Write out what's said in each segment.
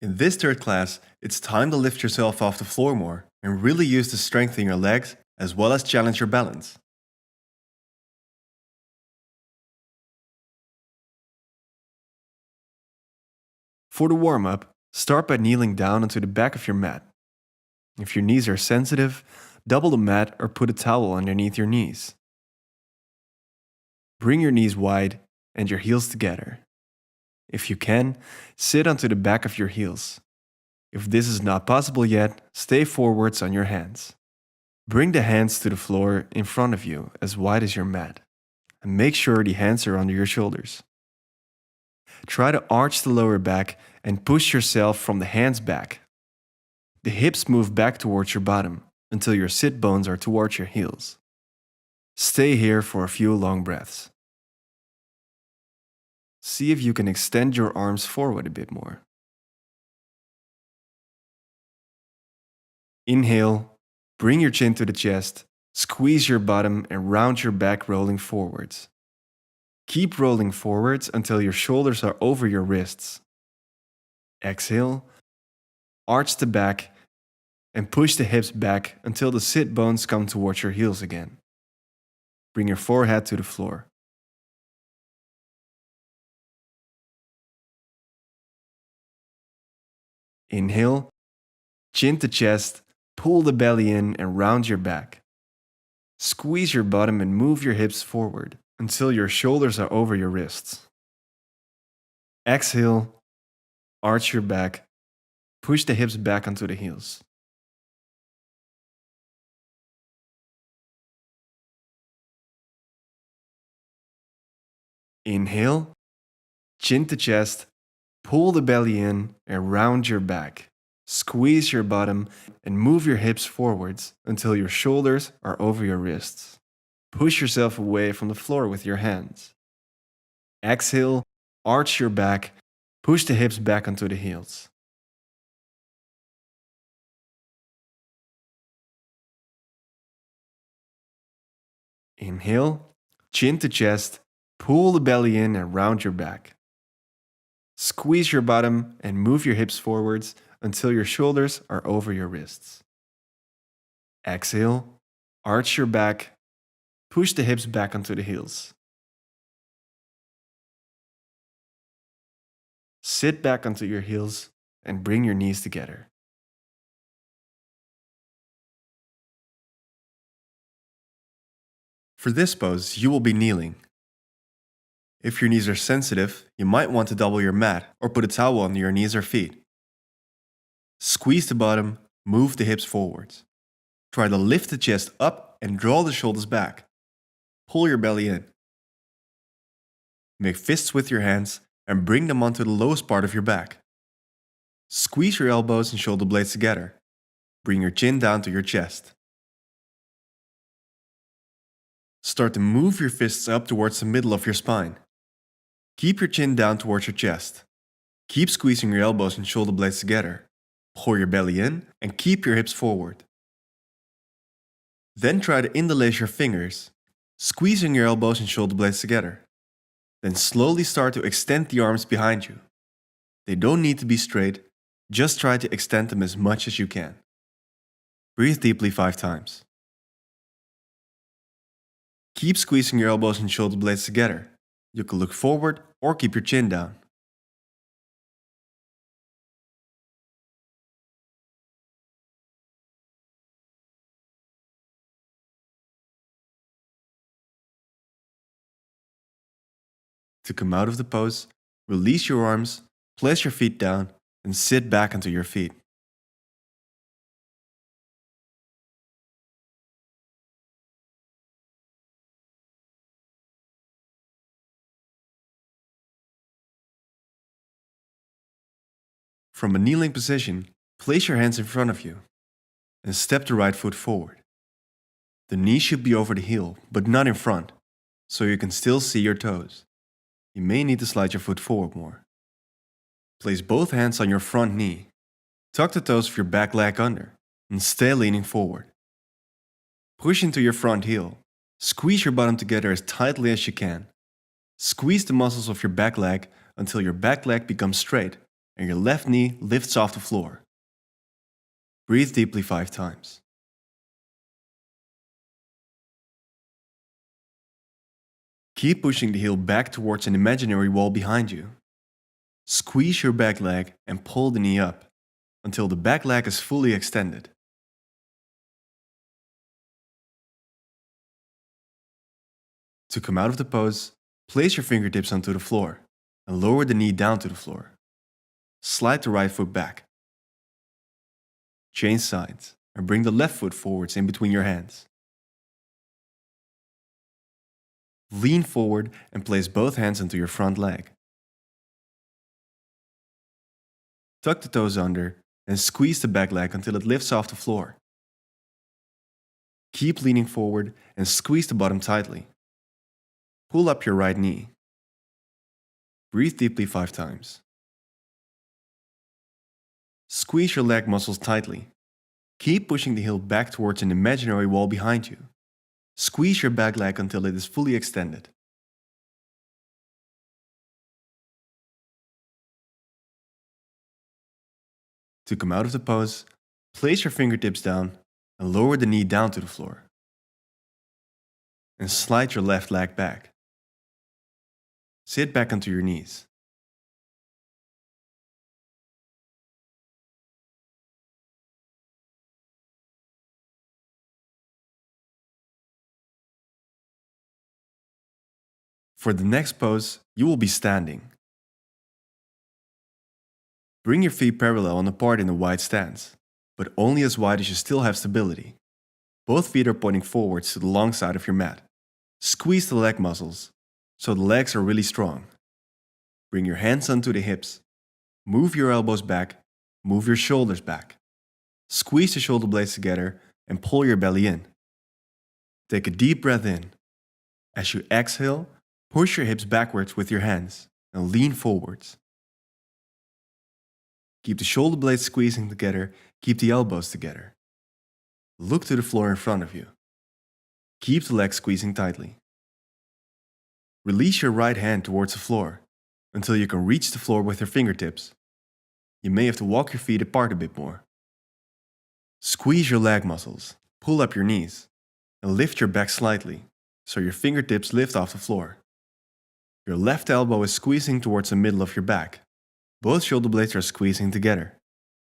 In this third class, it's time to lift yourself off the floor more and really use the strength in your legs as well as challenge your balance. For the warm-up, start by kneeling down onto the back of your mat. If your knees are sensitive, double the mat or put a towel underneath your knees. Bring your knees wide and your heels together. If you can, sit onto the back of your heels. If this is not possible yet, stay forwards on your hands. Bring the hands to the floor in front of you as wide as your mat, and make sure the hands are under your shoulders. Try to arch the lower back and push yourself from the hands back. The hips move back towards your bottom until your sit bones are towards your heels. Stay here for a few long breaths. See if you can extend your arms forward a bit more. Inhale, bring your chin to the chest, squeeze your bottom and round your back, rolling forwards. Keep rolling forwards until your shoulders are over your wrists. Exhale, arch the back and push the hips back until the sit bones come towards your heels again. Bring your forehead to the floor. Inhale, chin to chest, pull the belly in and round your back. Squeeze your bottom and move your hips forward until your shoulders are over your wrists. Exhale, arch your back, push the hips back onto the heels. Inhale, chin to chest, pull the belly in and round your back. Squeeze your bottom and move your hips forwards until your shoulders are over your wrists. Push yourself away from the floor with your hands. Exhale, arch your back, push the hips back onto the heels. Inhale, chin to chest, pull the belly in and round your back. Squeeze your bottom and move your hips forwards until your shoulders are over your wrists. Exhale, arch your back, push the hips back onto the heels. Sit back onto your heels and bring your knees together. For this pose, you will be kneeling. If your knees are sensitive, you might want to double your mat or put a towel under your knees or feet. Squeeze the bottom, move the hips forwards. Try to lift the chest up and draw the shoulders back. Pull your belly in. Make fists with your hands and bring them onto the lowest part of your back. Squeeze your elbows and shoulder blades together. Bring your chin down to your chest. Start to move your fists up towards the middle of your spine. Keep your chin down towards your chest. Keep squeezing your elbows and shoulder blades together. Pull your belly in and keep your hips forward. Then try to interlace your fingers, squeezing your elbows and shoulder blades together. Then slowly start to extend the arms behind you. They don't need to be straight, just try to extend them as much as you can. Breathe deeply 5 times. Keep squeezing your elbows and shoulder blades together. You can look forward or keep your chin down. To come out of the pose, release your arms, place your feet down, and sit back onto your feet. From a kneeling position, place your hands in front of you and step the right foot forward. The knee should be over the heel, but not in front, so you can still see your toes. You may need to slide your foot forward more. Place both hands on your front knee. Tuck the toes of your back leg under and stay leaning forward. Push into your front heel. Squeeze your bottom together as tightly as you can. Squeeze the muscles of your back leg until your back leg becomes straight and your left knee lifts off the floor. Breathe deeply 5 times. Keep pushing the heel back towards an imaginary wall behind you. Squeeze your back leg and pull the knee up until the back leg is fully extended. To come out of the pose, place your fingertips onto the floor and lower the knee down to the floor. Slide the right foot back. Change sides and bring the left foot forwards in between your hands. Lean forward and place both hands onto your front leg. Tuck the toes under and squeeze the back leg until it lifts off the floor. Keep leaning forward and squeeze the bottom tightly. Pull up your right knee. Breathe deeply 5 times. Squeeze your leg muscles tightly. Keep pushing the heel back towards an imaginary wall behind you. Squeeze your back leg until it is fully extended. To come out of the pose, place your fingertips down and lower the knee down to the floor. And slide your left leg back. Sit back onto your knees. For the next pose, you will be standing. Bring your feet parallel and apart in a wide stance, but only as wide as you still have stability. Both feet are pointing forwards to the long side of your mat. Squeeze the leg muscles, so the legs are really strong. Bring your hands onto the hips. Move your elbows back, move your shoulders back. Squeeze the shoulder blades together and pull your belly in. Take a deep breath in. As you exhale, push your hips backwards with your hands and lean forwards. Keep the shoulder blades squeezing together, keep the elbows together. Look to the floor in front of you. Keep the legs squeezing tightly. Release your right hand towards the floor until you can reach the floor with your fingertips. You may have to walk your feet apart a bit more. Squeeze your leg muscles, pull up your knees, and lift your back slightly so your fingertips lift off the floor. Your left elbow is squeezing towards the middle of your back. Both shoulder blades are squeezing together.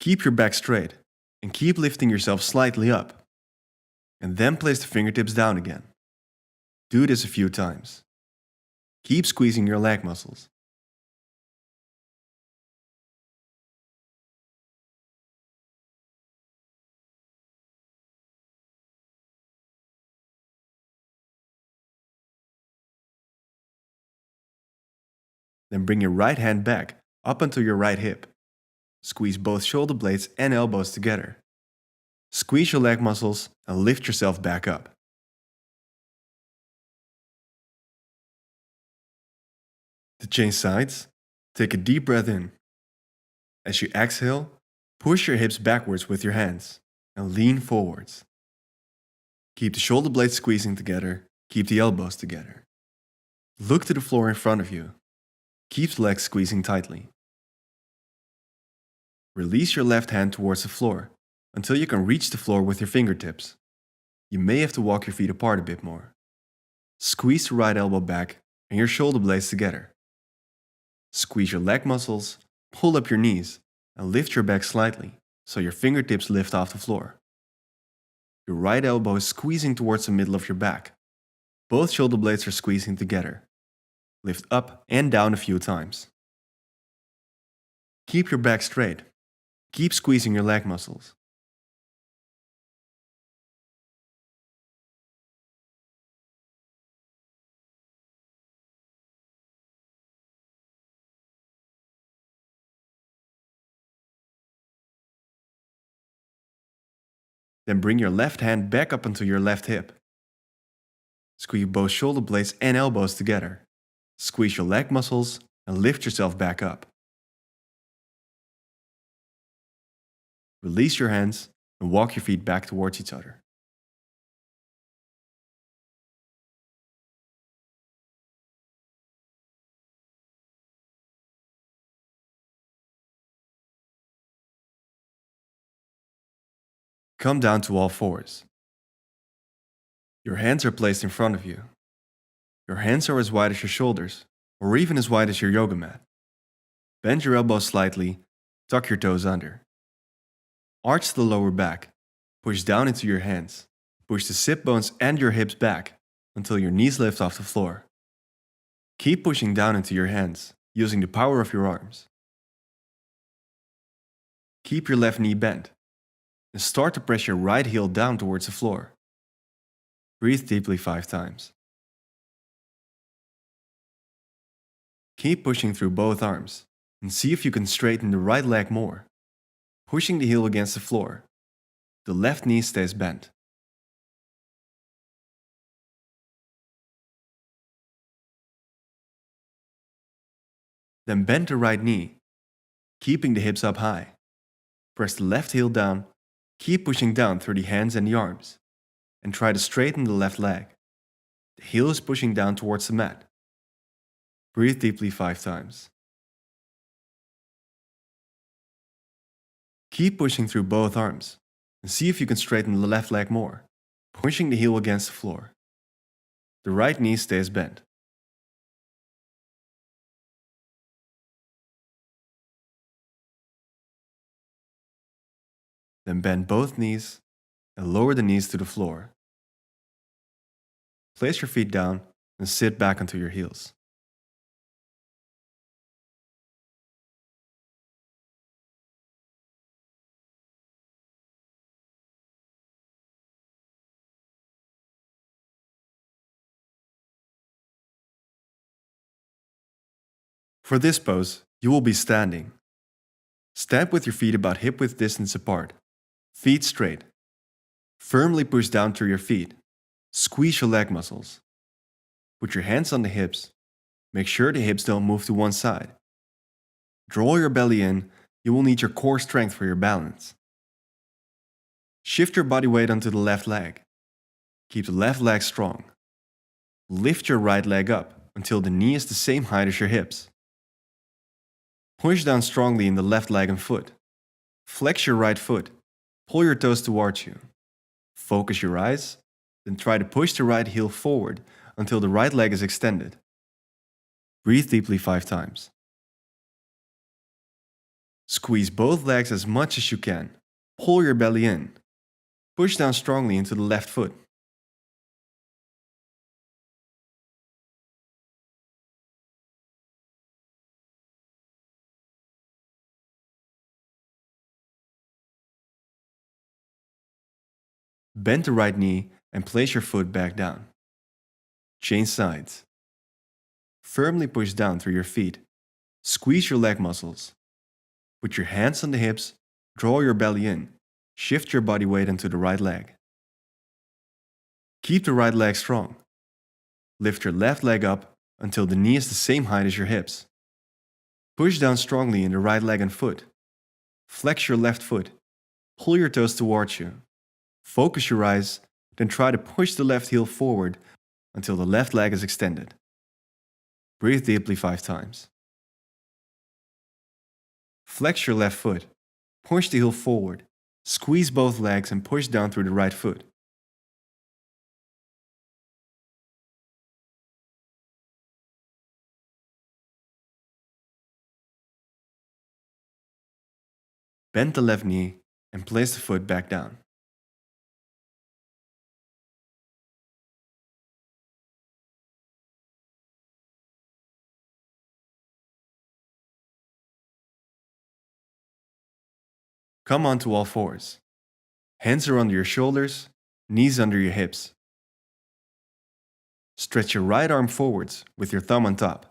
Keep your back straight and keep lifting yourself slightly up. And then place the fingertips down again. Do this a few times. Keep squeezing your leg muscles. Then bring your right hand back up onto your right hip. Squeeze both shoulder blades and elbows together. Squeeze your leg muscles and lift yourself back up. To change sides, take a deep breath in. As you exhale, push your hips backwards with your hands and lean forwards. Keep the shoulder blades squeezing together, keep the elbows together. Look to the floor in front of you. Keep the legs squeezing tightly. Release your left hand towards the floor until you can reach the floor with your fingertips. You may have to walk your feet apart a bit more. Squeeze the right elbow back and your shoulder blades together. Squeeze your leg muscles, pull up your knees, and lift your back slightly so your fingertips lift off the floor. Your right elbow is squeezing towards the middle of your back. Both shoulder blades are squeezing together. Lift up and down a few times. Keep your back straight. Keep squeezing your leg muscles. Then bring your left hand back up onto your left hip. Squeeze both shoulder blades and elbows together. Squeeze your leg muscles and lift yourself back up. Release your hands and walk your feet back towards each other. Come down to all fours. Your hands are placed in front of you. Your hands are as wide as your shoulders, or even as wide as your yoga mat. Bend your elbows slightly, tuck your toes under. Arch the lower back, push down into your hands. Push the sit bones and your hips back until your knees lift off the floor. Keep pushing down into your hands, using the power of your arms. Keep your left knee bent, and start to press your right heel down towards the floor. Breathe deeply 5 times. Keep pushing through both arms, and see if you can straighten the right leg more. Pushing the heel against the floor. The left knee stays bent. Then bend the right knee, keeping the hips up high. Press the left heel down, keep pushing down through the hands and the arms, and try to straighten the left leg. The heel is pushing down towards the mat. Breathe deeply 5 times. Keep pushing through both arms, and see if you can straighten the left leg more, pushing the heel against the floor. The right knee stays bent. Then bend both knees and lower the knees to the floor. Place your feet down and sit back onto your heels. For this pose, you will be standing. Stand with your feet about hip width distance apart, feet straight. Firmly push down through your feet. Squeeze your leg muscles. Put your hands on the hips. Make sure the hips don't move to one side. Draw your belly in. You will need your core strength for your balance. Shift your body weight onto the left leg. Keep the left leg strong. Lift your right leg up until the knee is the same height as your hips. Push down strongly in the left leg and foot. Flex your right foot. Pull your toes towards you. Focus your eyes, then try to push the right heel forward until the right leg is extended. Breathe deeply 5 times. Squeeze both legs as much as you can. Pull your belly in. Push down strongly into the left foot. Bend the right knee and place your foot back down. Change sides. Firmly push down through your feet. Squeeze your leg muscles. Put your hands on the hips, draw your belly in. Shift your body weight into the right leg. Keep the right leg strong. Lift your left leg up until the knee is the same height as your hips. Push down strongly in the right leg and foot. Flex your left foot. Pull your toes towards you. Focus your eyes, then try to push the left heel forward until the left leg is extended. Breathe deeply 5 times. Flex your left foot. Push the heel forward. Squeeze both legs and push down through the right foot. Bend the left knee and place the foot back down. Come onto all fours. Hands are under your shoulders, knees under your hips. Stretch your right arm forwards with your thumb on top.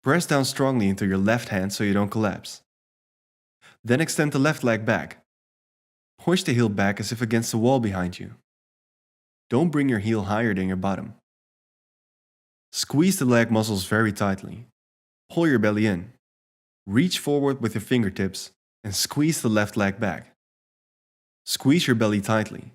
Press down strongly into your left hand so you don't collapse. Then extend the left leg back. Push the heel back as if against the wall behind you. Don't bring your heel higher than your bottom. Squeeze the leg muscles very tightly. Pull your belly in. Reach forward with your fingertips and squeeze the left leg back. Squeeze your belly tightly.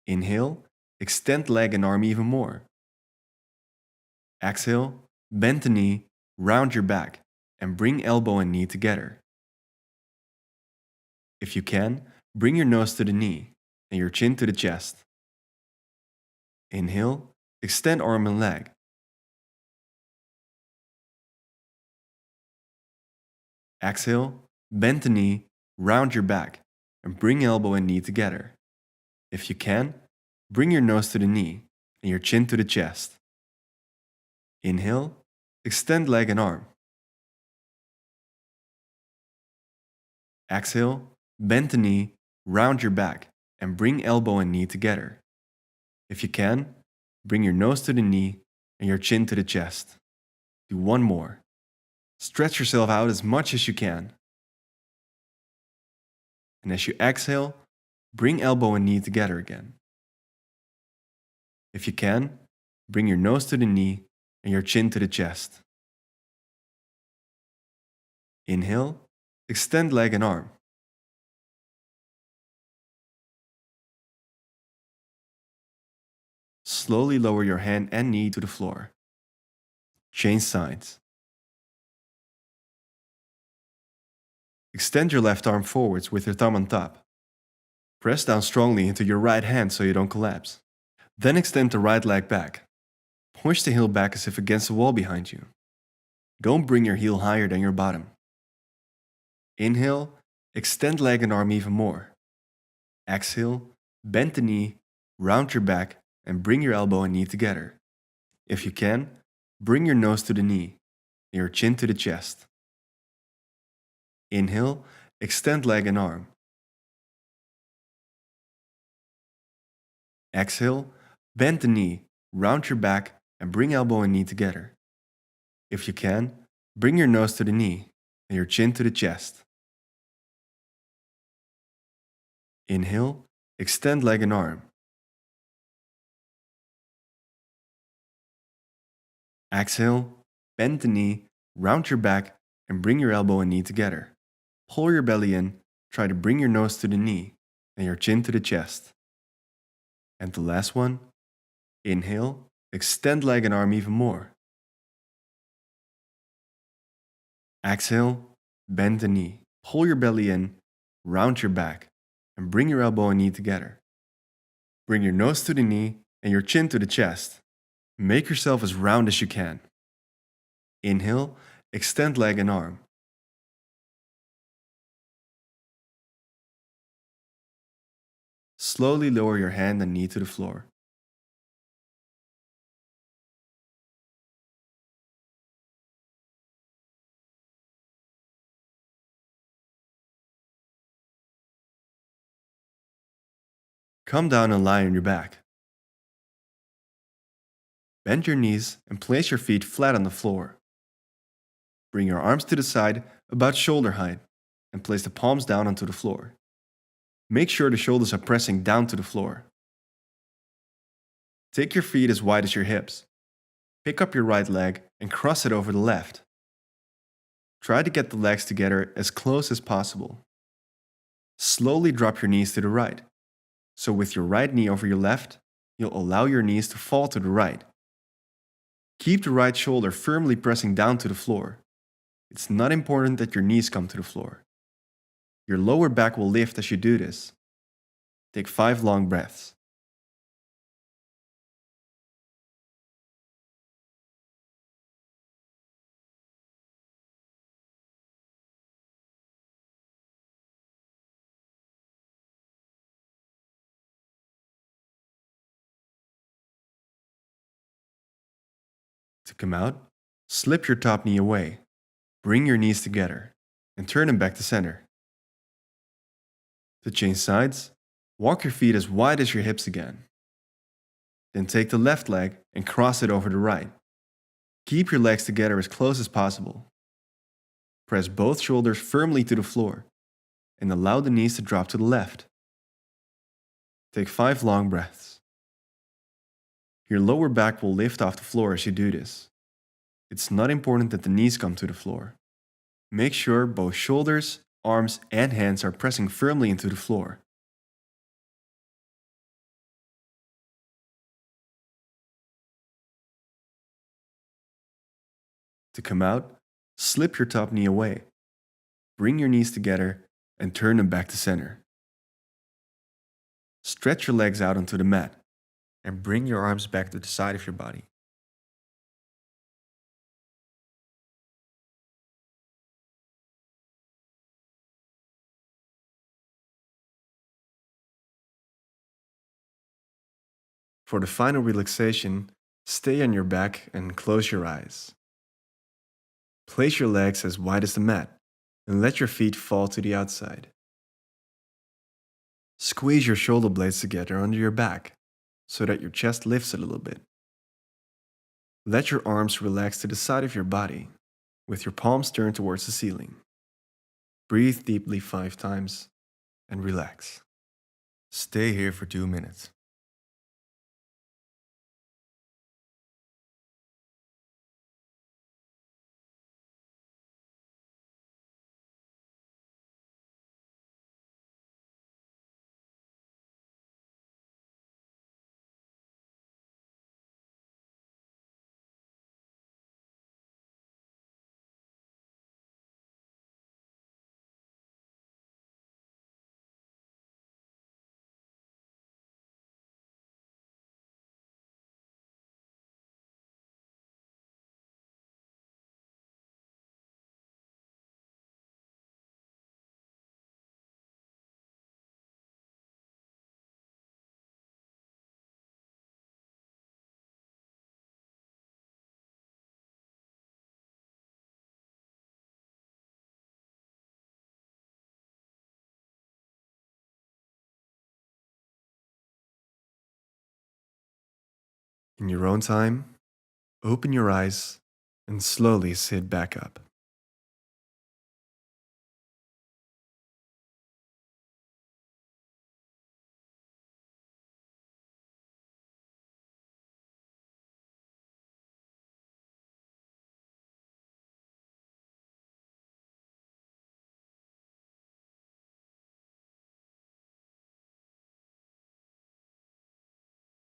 Inhale, extend leg and arm even more. Exhale, bend the knee, round your back, and bring elbow and knee together. If you can, bring your nose to the knee and your chin to the chest. Inhale, extend arm and leg. Exhale, bend the knee, round your back, and bring elbow and knee together. If you can, bring your nose to the knee and your chin to the chest. Inhale, extend leg and arm. Exhale, bend the knee, round your back, and bring elbow and knee together. If you can, bring your nose to the knee and your chin to the chest. Do one more. Stretch yourself out as much as you can. And as you exhale, bring elbow and knee together again. If you can, bring your nose to the knee and your chin to the chest. Inhale, extend leg and arm. Slowly lower your hand and knee to the floor. Change sides. Extend your left arm forwards with your thumb on top. Press down strongly into your right hand so you don't collapse. Then extend the right leg back. Push the heel back as if against the wall behind you. Don't bring your heel higher than your bottom. Inhale, extend leg and arm even more. Exhale, bend the knee, round your back, and bring your elbow and knee together. If you can, bring your nose to the knee and your chin to the chest. Inhale, extend leg and arm. Exhale, bend the knee, round your back, and bring elbow and knee together. If you can, bring your nose to the knee and your chin to the chest. Inhale, extend leg and arm. Exhale, bend the knee, round your back, and bring your elbow and knee together. Pull your belly in, try to bring your nose to the knee and your chin to the chest. And the last one, inhale, extend leg and arm even more. Exhale, bend the knee, pull your belly in, round your back, and bring your elbow and knee together. Bring your nose to the knee and your chin to the chest. Make yourself as round as you can. Inhale, extend leg and arm. Slowly lower your hand and knee to the floor. Come down and lie on your back. Bend your knees and place your feet flat on the floor. Bring your arms to the side about shoulder height and place the palms down onto the floor. Make sure the shoulders are pressing down to the floor. Take your feet as wide as your hips. Pick up your right leg and cross it over the left. Try to get the legs together as close as possible. Slowly drop your knees to the right. So with your right knee over your left, you'll allow your knees to fall to the right. Keep the right shoulder firmly pressing down to the floor. It's not important that your knees come to the floor. Your lower back will lift as you do this. Take 5 long breaths. To come out, slip your top knee away. Bring your knees together and turn them back to center. To change sides, walk your feet as wide as your hips again. Then take the left leg and cross it over the right. Keep your legs together as close as possible. Press both shoulders firmly to the floor and allow the knees to drop to the left. Take 5 long breaths. Your lower back will lift off the floor as you do this. It's not important that the knees come to the floor. Make sure both shoulders, arms, and hands are pressing firmly into the floor. To come out, slip your top knee away. Bring your knees together and turn them back to center. Stretch your legs out onto the mat and bring your arms back to the side of your body. For the final relaxation, stay on your back and close your eyes. Place your legs as wide as the mat and let your feet fall to the outside. Squeeze your shoulder blades together under your back so that your chest lifts a little bit. Let your arms relax to the side of your body with your palms turned towards the ceiling. Breathe deeply 5 times and relax. Stay here for 2 minutes. In your own time, open your eyes and slowly sit back up.